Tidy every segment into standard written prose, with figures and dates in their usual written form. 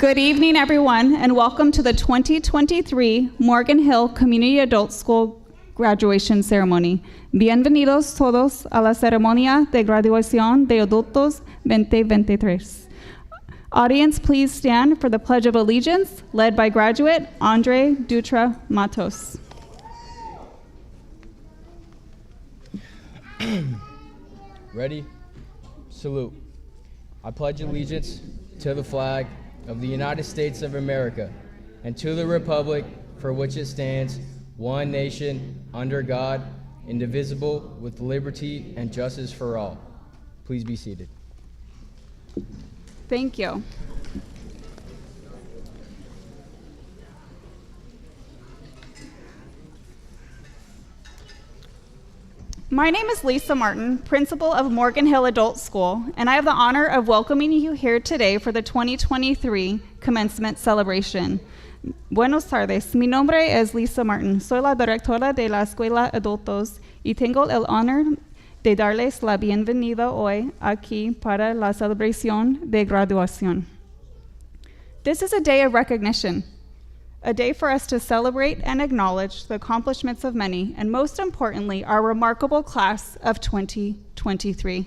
Good evening, everyone, and welcome to the 2023 Morgan Hill Community Adult School Graduation Ceremony. Bienvenidos todos a la ceremonia de graduación de adultos 2023. Audience, please stand for the Pledge of Allegiance, led by graduate Andre Dutra Matos. Ready? Salute. I pledge allegiance to the flag of the United States of America and to the republic for which it stands, one nation, under God, indivisible, with liberty and justice for all. Please be seated. Thank you. My name is Lisa Martin, principal of Morgan Hill Adult School, and I have the honor of welcoming you here today for the 2023 commencement celebration. Buenos tardes, mi nombre es Lisa Martin, soy la directora de la Escuela Adultos y tengo el honor de darles la bienvenida hoy aquí para la celebración de graduación. This is a day of recognition, a day for us to celebrate and acknowledge the accomplishments of many, and most importantly, our remarkable class of 2023.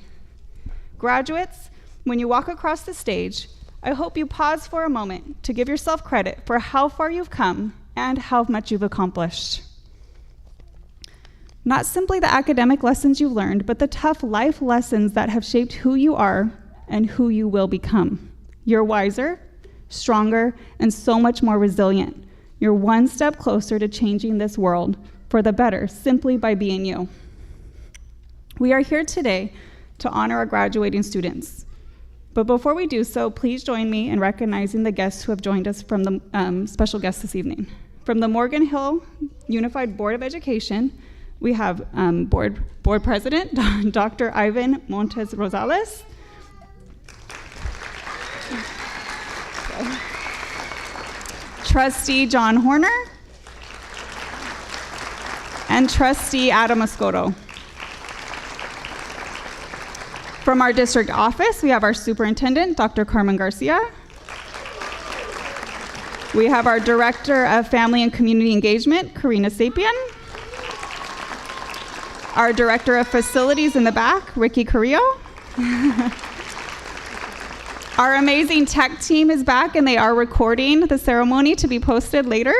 Graduates, when you walk across the stage, I hope you pause for a moment to give yourself credit for how far you've come and how much you've accomplished. Not simply the academic lessons you've learned, but the tough life lessons that have shaped who you are and who you will become. You're wiser, stronger, and so much more resilient. You're one step closer to changing this world for the better simply by being you. We are here today to honor our graduating students. But before we do so, please join me in recognizing the guests who have joined us from the special guests this evening. From the Morgan Hill Unified Board of Education, we have board President, Dr. Ivan Montes Rosales. Trustee John Horner, and Trustee Adam Escoto. From our district office, we have our superintendent, Dr. Carmen Garcia. We have our Director of Family and Community Engagement, Karina Sapien. Our Director of Facilities in the back, Ricky Carrillo. Our amazing tech team is back, and they are recording the ceremony to be posted later.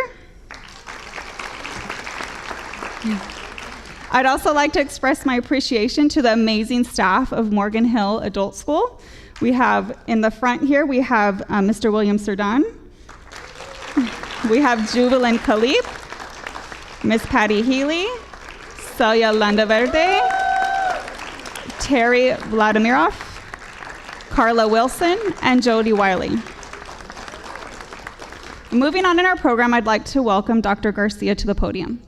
I'd also like to express my appreciation to the amazing staff of Morgan Hill Adult School. We have in the front here, we have Mr. William Serdan. We have Jubilin Khalib, Miss Patty Healy, Celia Landaverde, Terry Vladimiroff, Carla Wilson, and Jody Wiley. Moving on in our program, I'd like to welcome Dr. Garcia to the podium.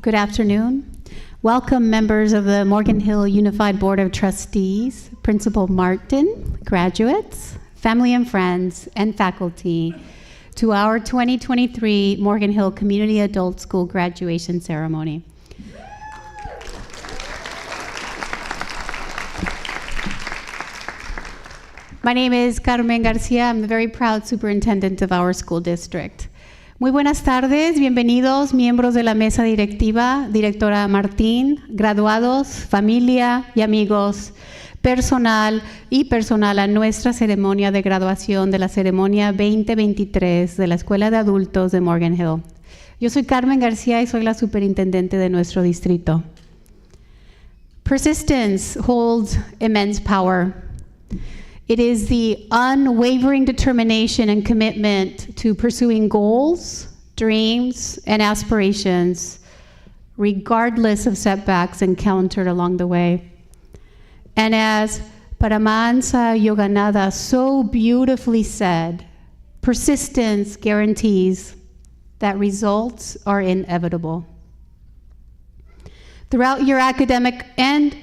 Good afternoon. Welcome, members of the Morgan Hill Unified Board of Trustees, Principal Martin, graduates, family and friends, and faculty, to our 2023 Morgan Hill Community Adult School graduation ceremony. My name is Carmen Garcia. I'm the very proud superintendent of our school district. Muy buenas tardes, bienvenidos, miembros de la mesa directiva, directora Martín, graduados, familia y amigos, personal a nuestra ceremonia de graduación de la ceremonia 2023 de la Escuela de Adultos de Morgan Hill. Yo soy Carmen García y soy la superintendente de nuestro distrito. Persistence holds immense power. It is the unwavering determination and commitment to pursuing goals, dreams, and aspirations, regardless of setbacks encountered along the way. And as Paramansa Yogananda so beautifully said, persistence guarantees that results are inevitable. Throughout your academic and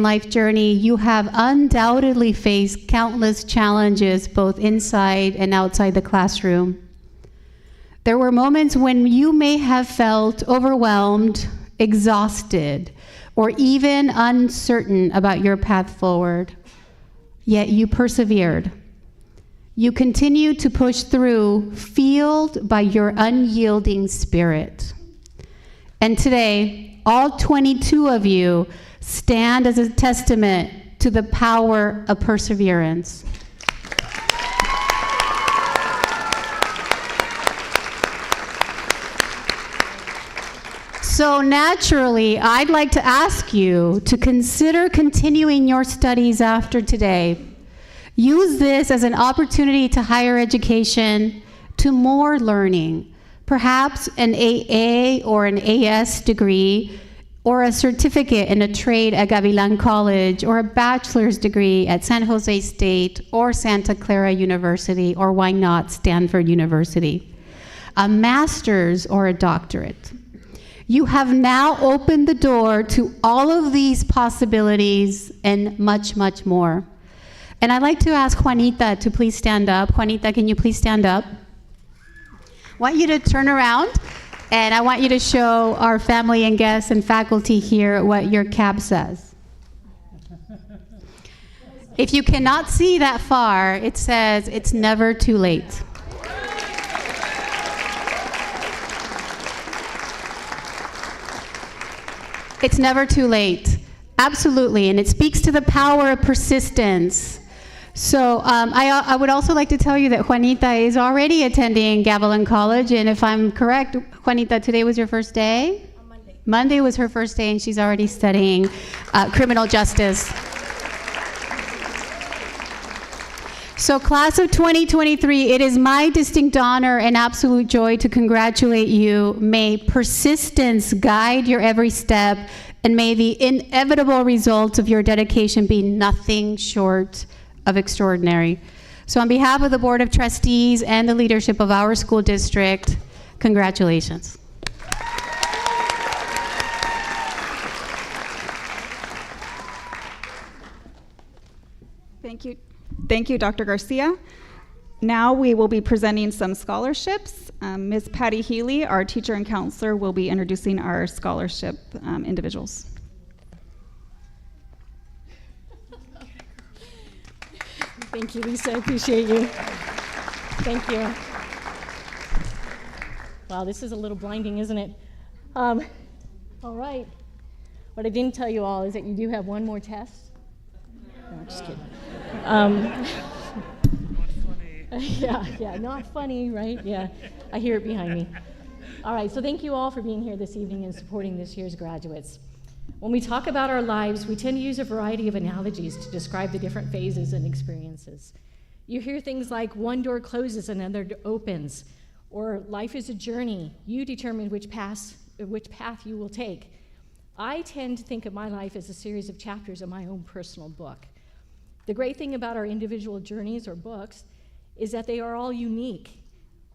life journey, you have undoubtedly faced countless challenges both inside and outside the classroom. There were moments when you may have felt overwhelmed, exhausted, or even uncertain about your path forward. Yet you persevered. You continue to push through, fueled by your unyielding spirit. And today, all 22 of you stand as a testament to the power of perseverance. So naturally, I'd like to ask you to consider continuing your studies after today. Use this as an opportunity to higher education, to more learning, perhaps an AA or an AS degree, or a certificate in a trade at Gavilan College, or a bachelor's degree at San Jose State or Santa Clara University, or why not Stanford University, a master's or a doctorate. You have now opened the door to all of these possibilities and much, much more. And I'd like to ask Juanita to please stand up. Juanita, can you please stand up? I want you to turn around, and I want you to show our family and guests and faculty here what your cap says. If you cannot see that far, it says, "It's never too late." It's never too late. Absolutely, and it speaks to the power of persistence. So I would also like to tell you that Juanita is already attending Gavilan College, and if I'm correct, Juanita, today was your first day? Monday. Monday was her first day, and she's already studying criminal justice. So class of 2023, it is my distinct honor and absolute joy to congratulate you. May persistence guide your every step, and may the inevitable results of your dedication be nothing short of extraordinary. So on behalf of the Board of Trustees and the leadership of our school district, congratulations. Thank you. Thank you, Dr. Garcia. Now we will be presenting some scholarships. Ms. Patty Healy, our teacher and counselor, will be introducing our scholarship individuals. Thank you, Lisa. I appreciate you. Thank you. Wow, this is a little blinding, isn't it? All right. What I didn't tell you all is that you do have one more test. No, just kidding. Not funny. Yeah, not funny, right? Yeah, I hear it behind me. All right, so thank you all for being here this evening and supporting this year's graduates. When we talk about our lives, we tend to use a variety of analogies to describe the different phases and experiences. You hear things like one door closes, another opens, or life is a journey. You determine which path you will take. I tend to think of my life as a series of chapters in my own personal book. The great thing about our individual journeys or books is that they are all unique.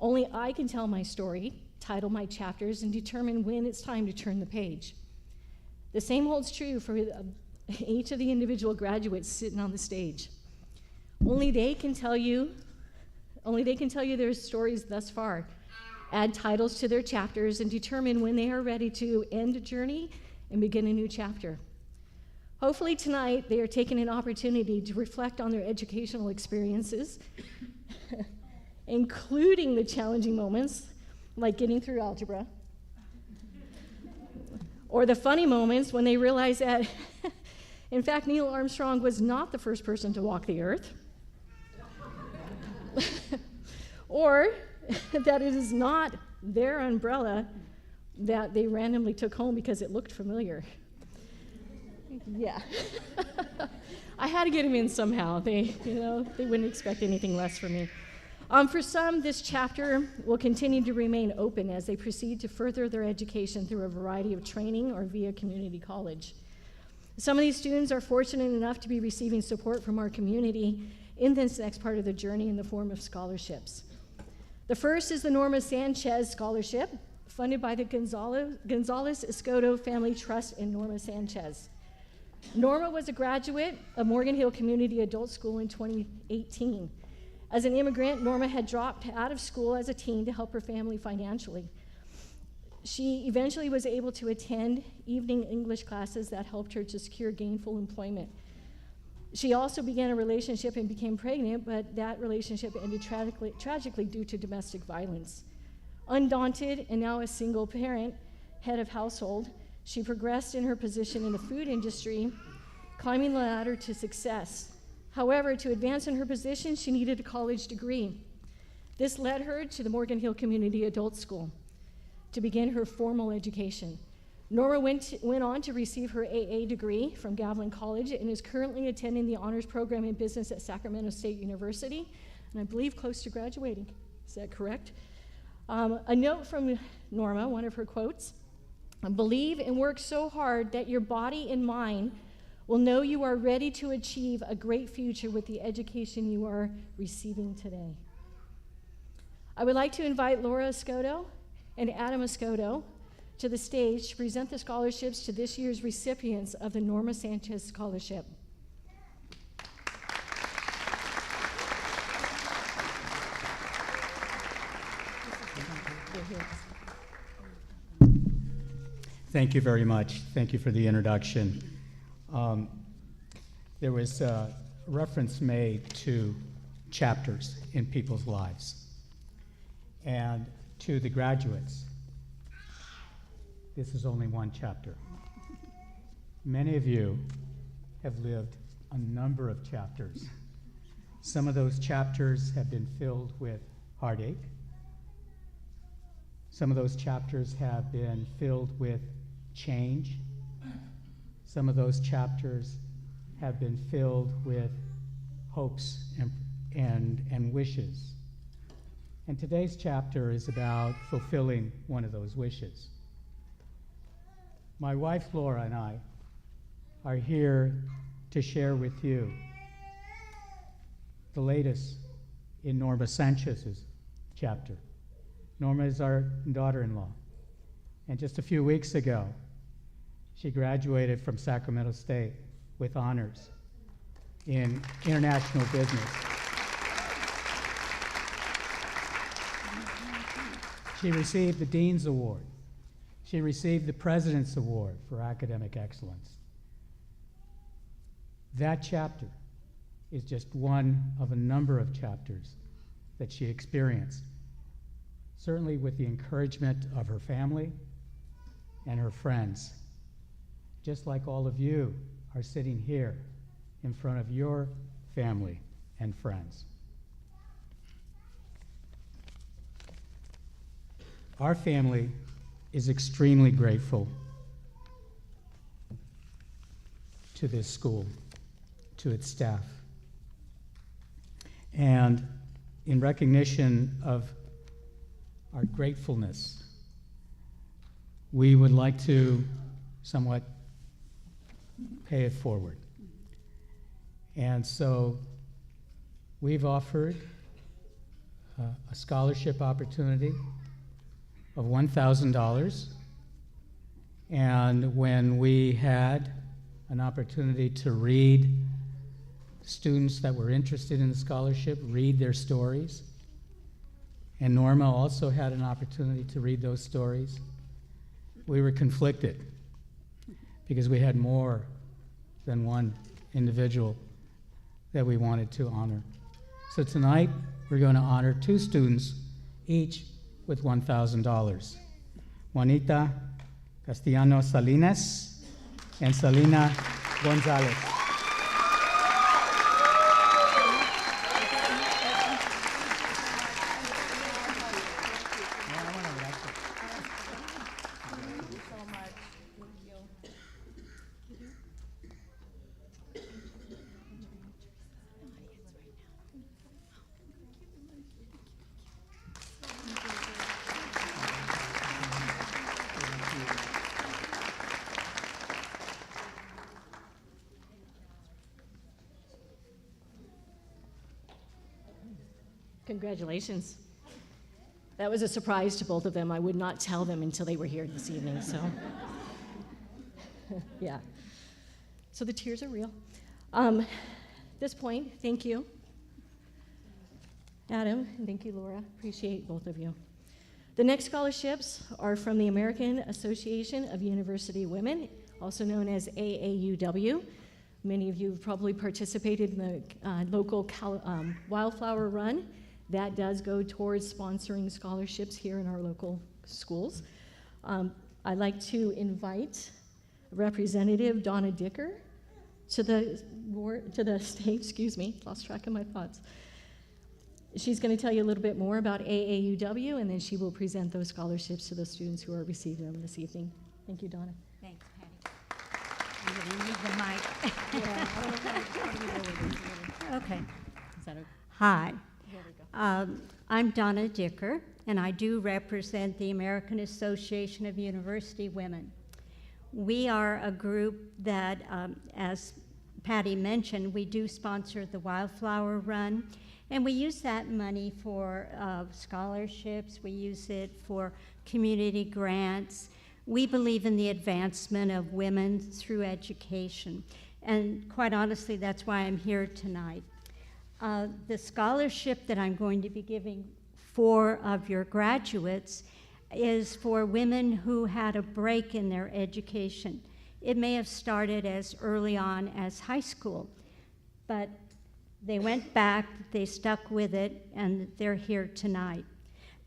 Only I can tell my story, title my chapters, and determine when it's time to turn the page. The same holds true for each of the individual graduates sitting on the stage. Only they can tell you their stories thus far, add titles to their chapters, and determine when they are ready to end a journey and begin a new chapter. Hopefully tonight they are taking an opportunity to reflect on their educational experiences, including the challenging moments like getting through algebra, or the funny moments when they realize that, in fact, Neil Armstrong was not the first person to walk the earth, or that it is not their umbrella that they randomly took home because it looked familiar. Yeah. I had to get him in somehow. They wouldn't expect anything less from me. For some, this chapter will continue to remain open as they proceed to further their education through a variety of training or via community college. Some of these students are fortunate enough to be receiving support from our community in this next part of the journey in the form of scholarships. The first is the NORMA SANCHEZ Scholarship, funded by the Gonzalez Escoto Family Trust and NORMA SANCHEZ. NORMA was a graduate of Morgan Hill Community Adult School in 2018. As an immigrant, Norma had dropped out of school as a teen to help her family financially. She eventually was able to attend evening English classes that helped her to secure gainful employment. She also began a relationship and became pregnant, but that relationship ended tragically due to domestic violence. Undaunted and now a single parent, head of household, she progressed in her position in the food industry, climbing the ladder to success. However, to advance in her position, she needed a college degree. This led her to the Morgan Hill Community Adult School to begin her formal education. Norma went on to receive her AA degree from Gavilan College and is currently attending the honors program in business at Sacramento State University, and I believe close to graduating. Is that correct? A note from Norma, one of her quotes: "Believe and work so hard that your body and mind will know you are ready to achieve a great future with the education you are receiving today." I would like to invite Laura Escoto and Adam Escoto to the stage to present the scholarships to this year's recipients of the Norma Sanchez Scholarship. Thank you very much. Thank you for the introduction. There was a reference made to chapters in people's lives. And to the graduates, this is only one chapter. Many of you have lived a number of chapters. Some of those chapters have been filled with heartache. Some of those chapters have been filled with change. Some of those chapters have been filled with hopes and wishes. And today's chapter is about fulfilling one of those wishes. My wife Laura and I are here to share with you the latest in Norma Sanchez's chapter. Norma is our daughter-in-law, and just a few weeks ago, she graduated from Sacramento State with honors in international business. She received the Dean's Award. She received the President's Award for academic excellence. That chapter is just one of a number of chapters that she experienced, certainly with the encouragement of her family and her friends, just like all of you are sitting here in front of your family and friends. Our family is extremely grateful to this school, to its staff. And in recognition of our gratefulness, we would like to somewhat pay it forward. And so we've offered a scholarship opportunity of $1,000. And when we had an opportunity to read students that were interested in the scholarship, read their stories, and Norma also had an opportunity to read those stories, we were conflicted because we had more than one individual that we wanted to honor. So tonight, we're going to honor two students, each with $1,000. Juanita Castellano Salinas and Salina Gonzalez. Congratulations. That was a surprise to both of them. I would not tell them until they were here this evening, so. Yeah. So the tears are real. At this point, thank you, Adam, and thank you, Laura. Appreciate both of you. The next scholarships are from the American Association of University Women, also known as AAUW. Many of you have probably participated in the local wildflower run. That does go towards sponsoring scholarships here in our local schools. I'd like to invite Representative Donna Dicker to the stage, excuse me, lost track of my thoughts. She's going to tell you a little bit more about AAUW, and then she will present those scholarships to the students who are receiving them this evening. Thank you, Donna. Thanks, Patty. I'm going to need the mic. Okay. Is that okay? Hi. There we go. I'm Donna Dicker, and I do represent the American Association of University Women. We are a group that, as Patty mentioned, we do sponsor the Wildflower Run, and we use that money for scholarships. We use it for community grants. We believe in the advancement of women through education, and quite honestly, that's why I'm here tonight. The scholarship that I'm going to be giving 4 of your graduates is for women who had a break in their education. It may have started as early on as high school, but they went back, they stuck with it, and they're here tonight.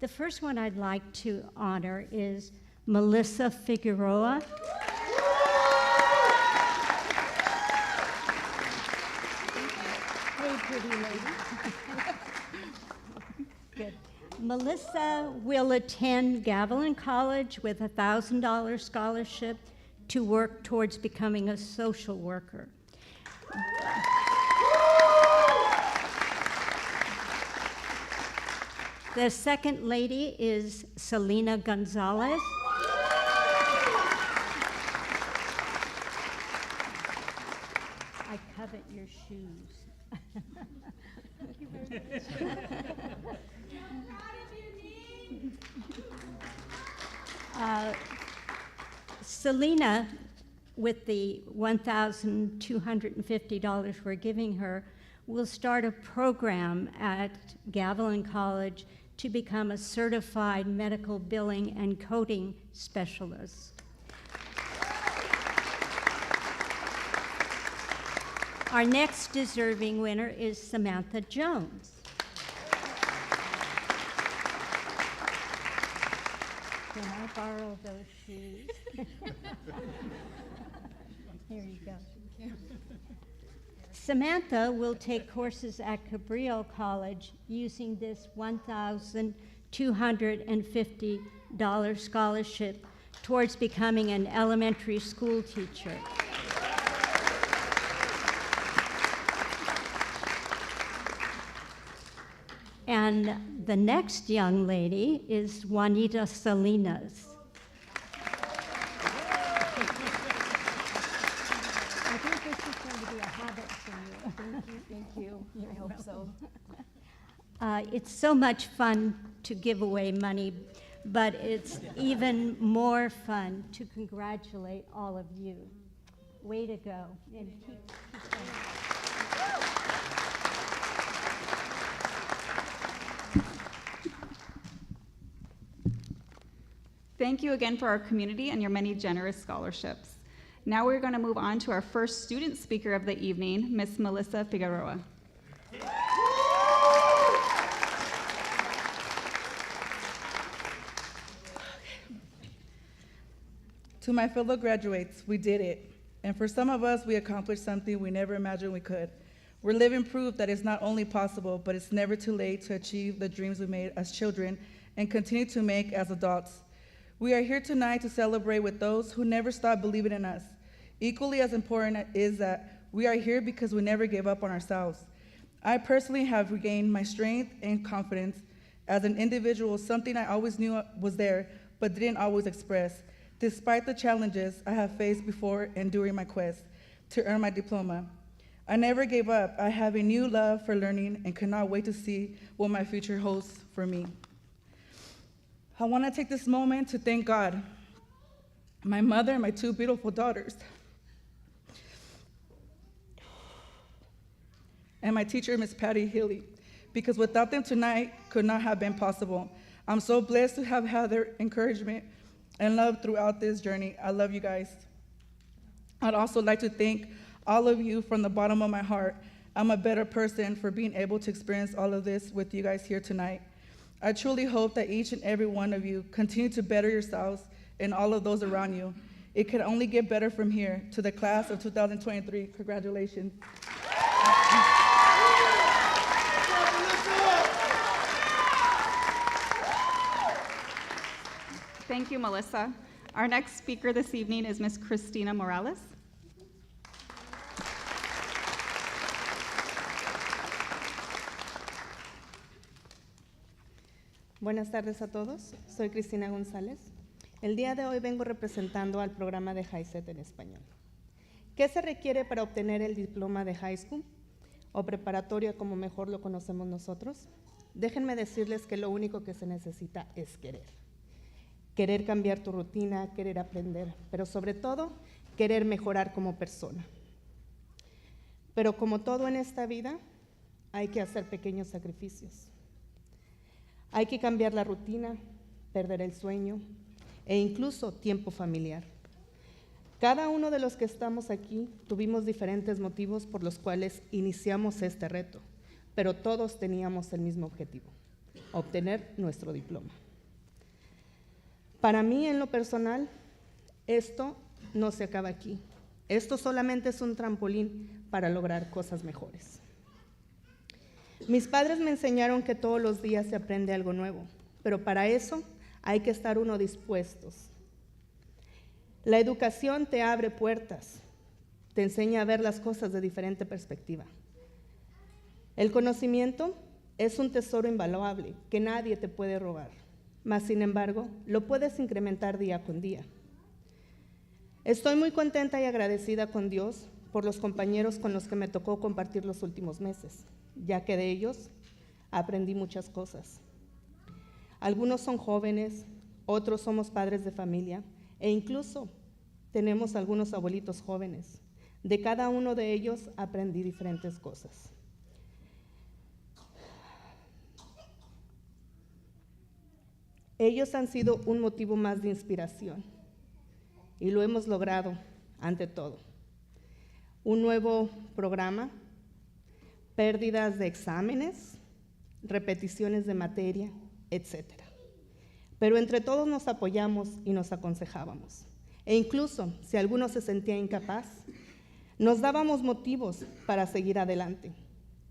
The first one I'd like to honor is MELLISA Figueroa. Hey, pretty lady. Good. MELLISA will attend Gavilan College with a $1,000 scholarship to work towards becoming a social worker. The second lady is Selena Gonzalez. I covet your shoes. Thank you very much. Selena, with the $1,250 we're giving her, will start a program at Gavilan College to become a certified medical billing and coding specialist. Our next deserving winner is Samantha Jones. Can I borrow those shoes? Here you go. Samantha will take courses at Cabrillo College using this $1,250 scholarship towards becoming an elementary school teacher. And the next young lady is Juanita Salinas. I think this is going to be a habit for you. Thank you. I hope so. It's so much fun to give away money, but it's even more fun to congratulate all of you. Way to go. And keep going. Thank you again for our community and your many generous scholarships. Now we're going to move on to our first student speaker of the evening, Miss MELLISA Figueroa. To my fellow graduates, we did it. And for some of us, we accomplished something we never imagined we could. We're living proof that it's not only possible, but it's never too late to achieve the dreams we made as children and continue to make as adults. We are here tonight to celebrate with those who never stopped believing in us. Equally as important is that we are here because we never gave up on ourselves. I personally have regained my strength and confidence as an individual, something I always knew was there, but didn't always express, despite the challenges I have faced before and during my quest to earn my diploma. I never gave up. I have a new love for learning and cannot wait to see what my future holds for me. I want to take this moment to thank God, my mother, and my 2 beautiful daughters, and my teacher, Miss Patty Healy, because without them tonight could not have been possible. I'm so blessed to have had their encouragement and love throughout this journey. I love you guys. I'd also like to thank all of you from the bottom of my heart. I'm a better person for being able to experience all of this with you guys here tonight. I truly hope that each and every one of you continue to better yourselves and all of those around you. It can only get better from here. To the class of 2023, congratulations. Thank you, Melissa. Our next speaker this evening is Ms. Cristina Morales. Buenas tardes a todos, soy Cristina González. El día de hoy vengo representando al programa de High Set en español. ¿Qué se requiere para obtener el diploma de High School o preparatoria como mejor lo conocemos nosotros? Déjenme decirles que lo único que se necesita es querer. Querer cambiar tu rutina, querer aprender, pero sobre todo, querer mejorar como persona. Pero como todo en esta vida, hay que hacer pequeños sacrificios. Hay que cambiar la rutina, perder el sueño e incluso tiempo familiar. Cada uno de los que estamos aquí tuvimos diferentes motivos por los cuales iniciamos este reto, pero todos teníamos el mismo objetivo, obtener nuestro diploma. Para mí, en lo personal, esto no se acaba aquí. Esto solamente es un trampolín para lograr cosas mejores. Mis padres me enseñaron que todos los días se aprende algo nuevo, pero para eso hay que estar uno dispuestos. La educación te abre puertas, te enseña a ver las cosas de diferente perspectiva. El conocimiento es un tesoro invaluable que nadie te puede robar, mas sin embargo, lo puedes incrementar día con día. Estoy muy contenta y agradecida con Dios por los compañeros con los que me tocó compartir los últimos meses, ya que de ellos aprendí muchas cosas. Algunos son jóvenes, otros somos padres de familia e incluso tenemos algunos abuelitos jóvenes. De cada uno de ellos aprendí diferentes cosas. Ellos han sido un motivo más de inspiración y lo hemos logrado ante todo. Un nuevo programa, pérdidas de exámenes, repeticiones de materia, etc. Pero entre todos nos apoyamos y nos aconsejábamos. E incluso, si alguno se sentía incapaz, nos dábamos motivos para seguir adelante.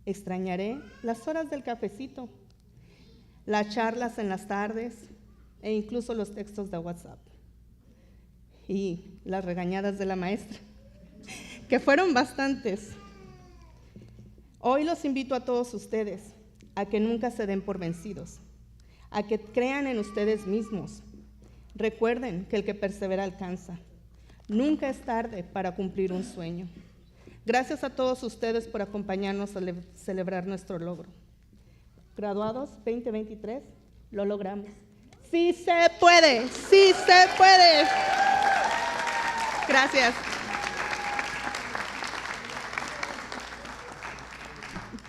Extrañaré las horas del cafecito, las charlas en las tardes e incluso los textos de WhatsApp. Y las regañadas de la maestra, que fueron bastantes. Hoy los invito a todos ustedes a que nunca se den por vencidos, a que crean en ustedes mismos. Recuerden que el que persevera alcanza. Nunca es tarde para cumplir un sueño. Gracias a todos ustedes por acompañarnos a celebrar nuestro logro. Graduados 2023, lo logramos. ¡Sí se puede! ¡Sí se puede! Gracias.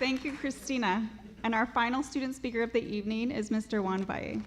Thank you, Cristina. And our final student speaker of the evening is Mr. Juan Valle.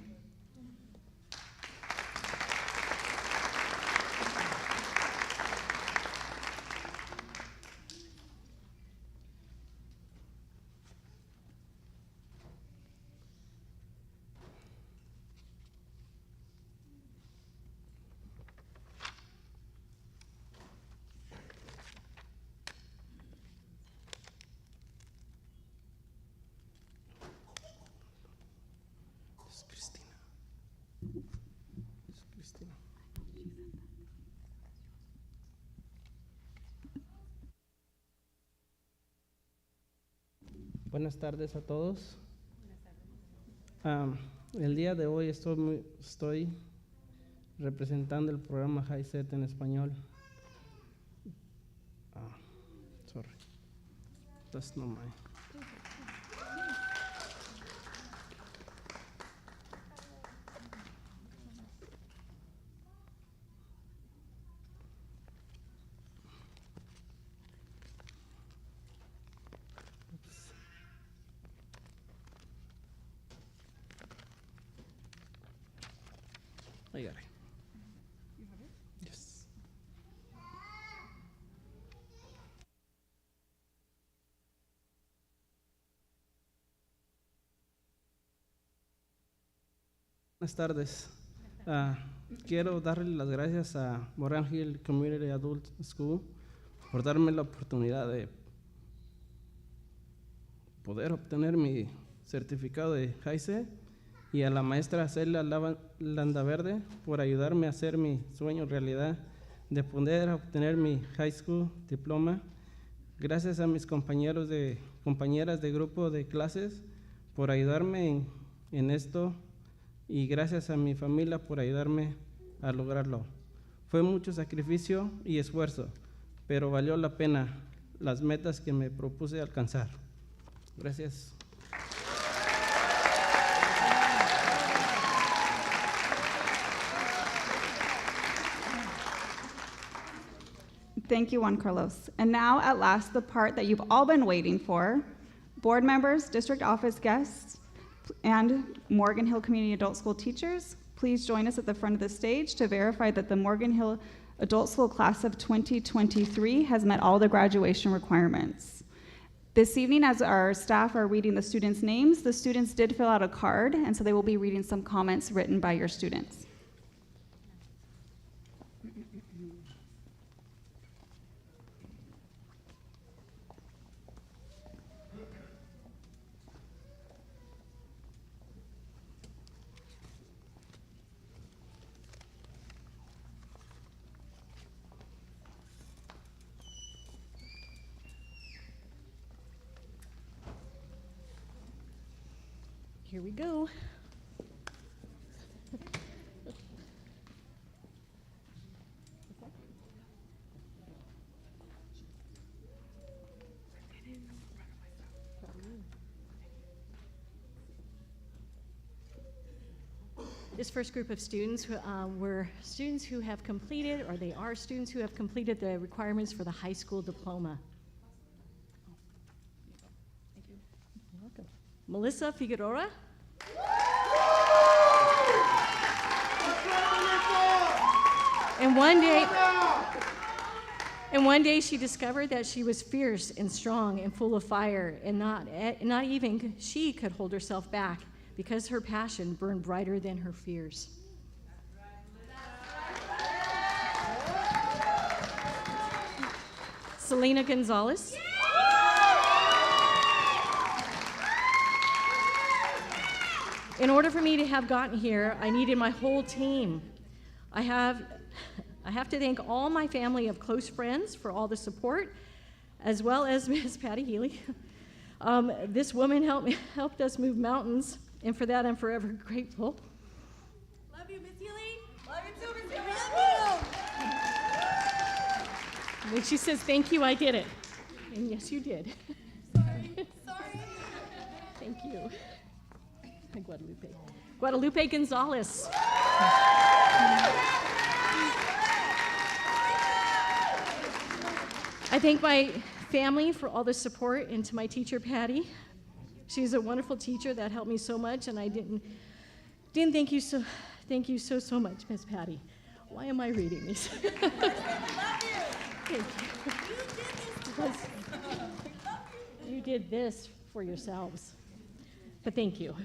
Buenas tardes a todos. El día de hoy estoy representando el programa High Set en español. Sorry, that's not mine. I got it. Yes. Buenas tardes. Quiero darle las gracias a Morgan Hill Community Adult School por darme la oportunidad de poder obtener mi certificado de JAICE y a la maestra Celia Landaverde por ayudarme a hacer mi sueño realidad de poder obtener mi high school diploma. Gracias a mis compañeras de grupo de clases por ayudarme en esto y gracias a mi familia por ayudarme a lograrlo. Fue mucho sacrificio y esfuerzo, pero valió la pena las metas que me propuse alcanzar. Gracias. Thank you, Juan Carlos. And now, at last, the part that you've all been waiting for. Board members, district office guests, and Morgan Hill Community Adult School teachers, please join us at the front of the stage to verify that the Morgan Hill Adult School class of 2023 has met all the graduation requirements. This evening, as our staff are reading the students' names, the students did fill out a card, and so they will be reading some comments written by your students. Here we go. This first group of students were students who have completed, or they are students who have completed the requirements for the high school diploma. Thank you. You're welcome. Melissa Figueroa. And one day she discovered that she was fierce and strong and full of fire, and not even she could hold herself back because her passion burned brighter than her fears. Selena Gonzalez. In order for me to have gotten here, I needed my whole team. I have to thank all my family of close friends for all the support, as well as Ms. Patty Healy. This woman helped us move mountains, and for that I'm forever grateful. Love you, Ms. Healy. Love you too, Ms. Healy. When she says thank you, I did it. And yes, you did. Sorry. Thank you. Guadalupe Gonzalez. I thank my family for all the support, and to my teacher, Patty. She's a wonderful teacher that helped me so much, and I didn't thank you so much, Miss Patty. Why am I reading these? Thank you. You did this for yourselves, but thank you.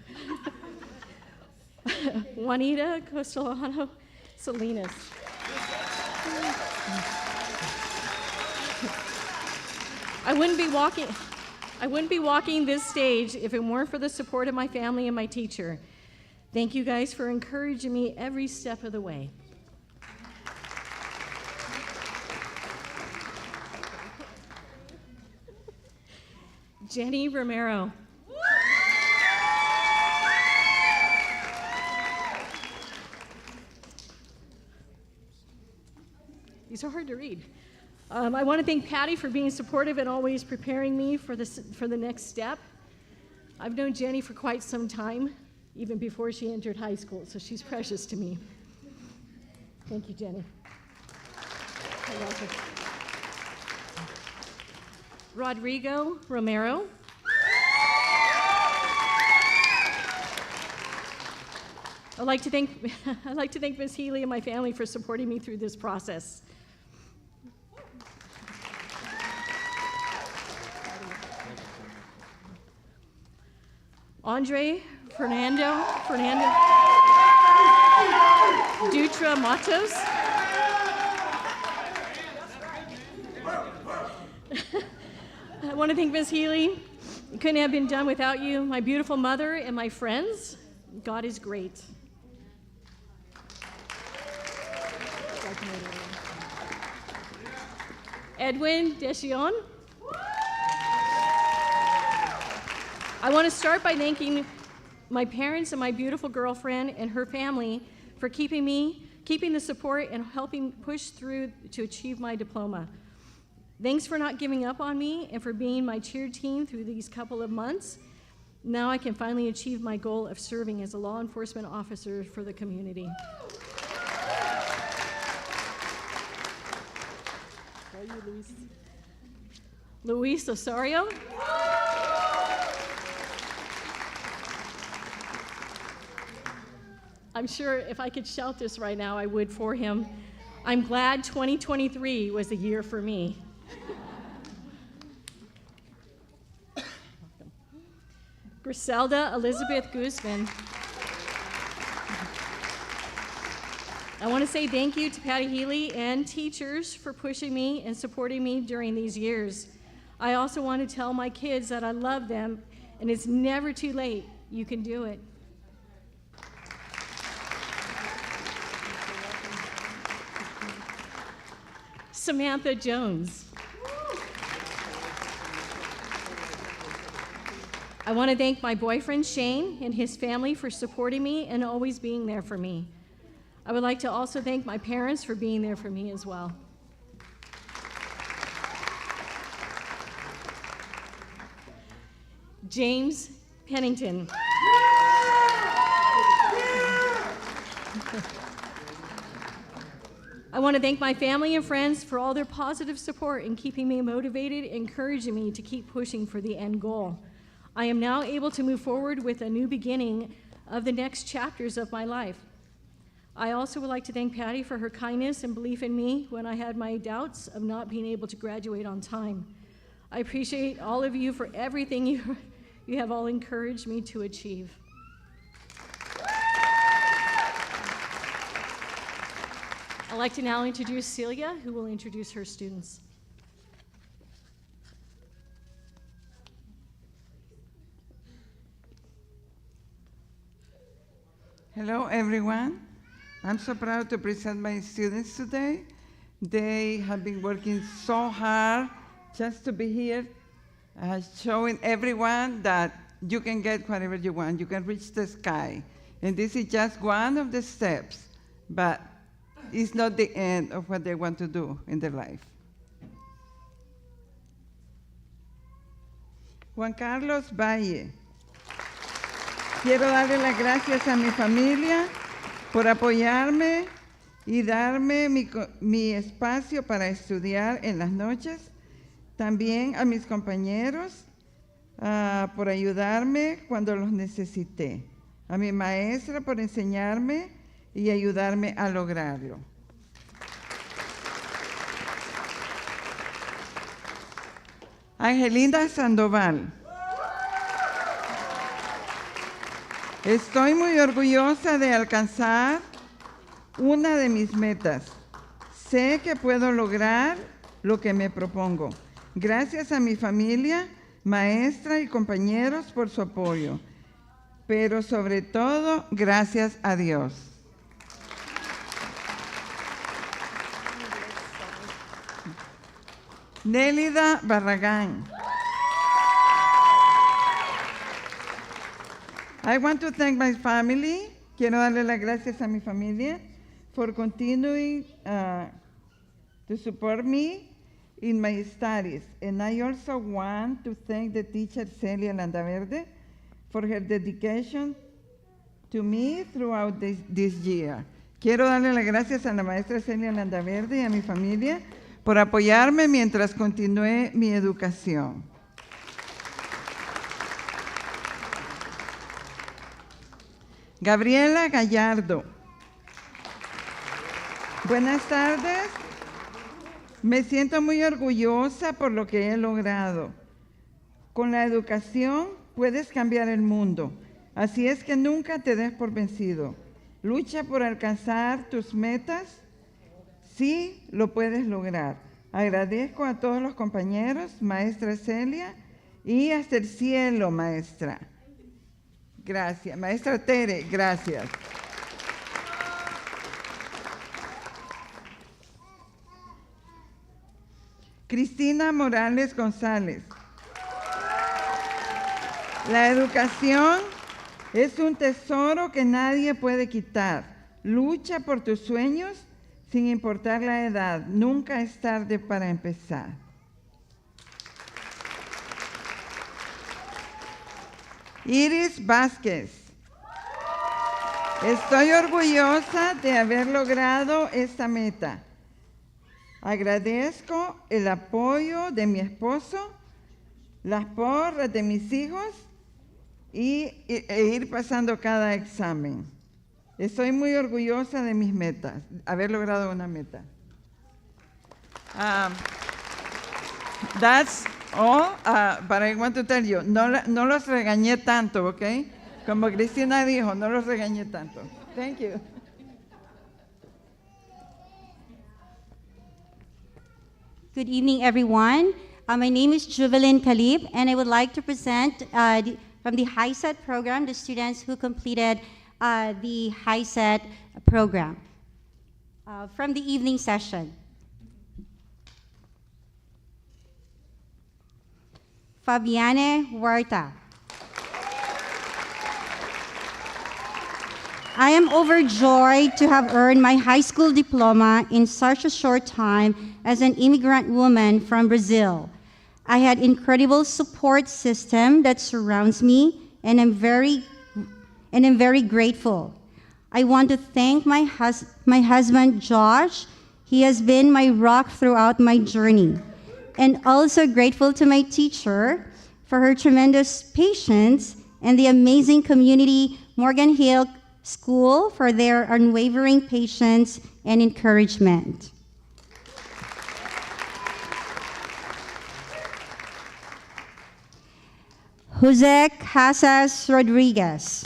Juanita Castellano Salinas. I wouldn't be walking this stage if it weren't for the support of my family and my teacher. Thank you guys for encouraging me every step of the way. Jenny Romero. These are hard to read. I want to thank Patty for being supportive and always preparing me for the next step. I've known Jenny for quite some time, even before she entered high school, so she's precious to me. Thank you, Jenny. You're welcome. Rodrigo Romero. I'd like to thank Ms. Healy and my family for supporting me through this process. Andre Fernando Dutra Matos. I want to thank Ms. Healy. It couldn't have been done without you, my beautiful mother, and my friends. God is great. Edwin Desion. I want to start by thanking my parents and my beautiful girlfriend and her family for keeping the support and helping push through to achieve my diploma. Thanks for not giving up on me and for being my cheer team through these couple of months. Now I can finally achieve my goal of serving as a law enforcement officer for the community. Luis Osorio. I'm sure if I could shout this right now, I would for him. I'm glad 2023 was the year for me. Griselda Elizabeth Guzman. I want to say thank you to Patty Healy and teachers for pushing me and supporting me during these years. I also want to tell my kids that I love them and it's never too late. You can do it. Samantha Jones. I want to thank my boyfriend Shane and his family for supporting me and always being there for me. I would like to also thank my parents for being there for me as well. James Pennington. I want to thank my family and friends for all their positive support in keeping me motivated, encouraging me to keep pushing for the end goal. I am now able to move forward with a new beginning of the next chapters of my life. I also would like to thank Patty for her kindness and belief in me when I had my doubts of not being able to graduate on time. I appreciate all of you for everything you have all encouraged me to achieve. I'd like to now introduce Celia, who will introduce her students. Hello, everyone. I'm so proud to present my students today. They have been working so hard just to be here, showing everyone that you can get whatever you want. You can reach the sky. And this is just one of the steps, but it's not the end of what they want to do in their life. Juan Carlos Valle. Quiero darle las gracias a mi familia por apoyarme y darme mi espacio para estudiar en las noches. También a mis compañeros por ayudarme cuando los necesité. A mi maestra por enseñarme y ayudarme a lograrlo. Angelinda Sandoval. Estoy muy orgullosa de alcanzar una de mis metas. Sé que puedo lograr lo que me propongo. Gracias a mi familia, maestra y compañeros por su apoyo. Pero sobre todo, gracias a Dios. Nélida Barragán. I want to thank my family. Quiero darle las gracias a mi familia for continuing to support me in my studies. And I also want to thank the teacher Celia Landaverde for her dedication to me throughout this year. Quiero darle las gracias a la maestra Celia Landaverde y a mi familia por apoyarme mientras continué mi educación. Gabriela Gallardo. Buenas tardes. Me siento muy orgullosa por lo que he logrado. Con la educación puedes cambiar el mundo, así es que nunca te des por vencido. Lucha por alcanzar tus metas, sí lo puedes lograr. Agradezco a todos los compañeros, maestra Celia, y hasta el cielo, maestra. Gracias. Maestra Tere, gracias. Cristina Morales González. La educación es un tesoro que nadie puede quitar. Lucha por tus sueños sin importar la edad. Nunca es tarde para empezar. Iris Vázquez. Estoy orgullosa de haber logrado esta meta. Agradezco el apoyo de mi esposo, las porras de mis hijos e ir pasando cada examen. Estoy muy orgullosa de mis metas, haber logrado una meta. That's all, but I want to tell you, no los regañé tanto, ¿ok? Como Cristina dijo, no los regañé tanto. Thank you. Good evening, everyone. My name is Juvelin Kalib, and I would like to present from the HiSET program, the students who completed the HiSET program from the evening session. Fabiane Huerta. I am overjoyed to have earned my high school diploma in such a short time as an immigrant woman from Brazil. I had incredible support system that surrounds me, and I'm very grateful. I want to thank my husband, Josh. He has been my rock throughout my journey. And also grateful to my teacher for her tremendous patience, and the amazing community, Morgan Hill School, for their unwavering patience and encouragement. Jose Casas Rodriguez.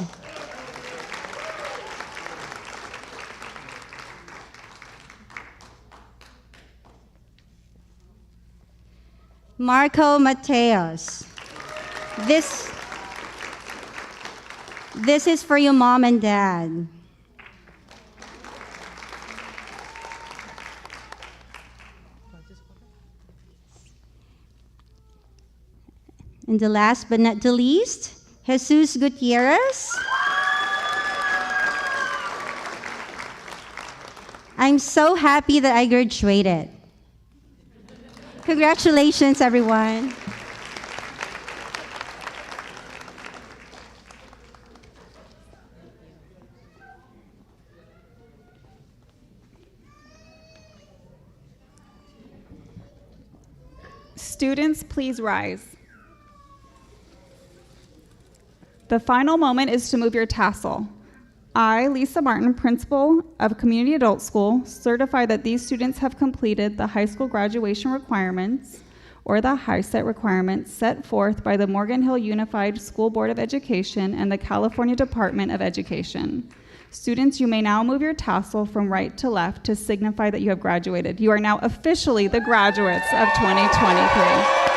Marco Mateos. This is for your mom and dad. And the last but not the least, Jesus Gutierrez. I'm so happy that I graduated. Congratulations, everyone. Students, please rise. The final moment is to move your tassel. I, Lisa Martin, Principal of Community Adult School, certify that these students have completed the high school graduation requirements, or the HiSET requirements, set forth by the Morgan Hill Unified School Board of Education and the California Department of Education. Students, you may now move your tassel from right to left to signify that you have graduated. You are now officially the graduates of 2023.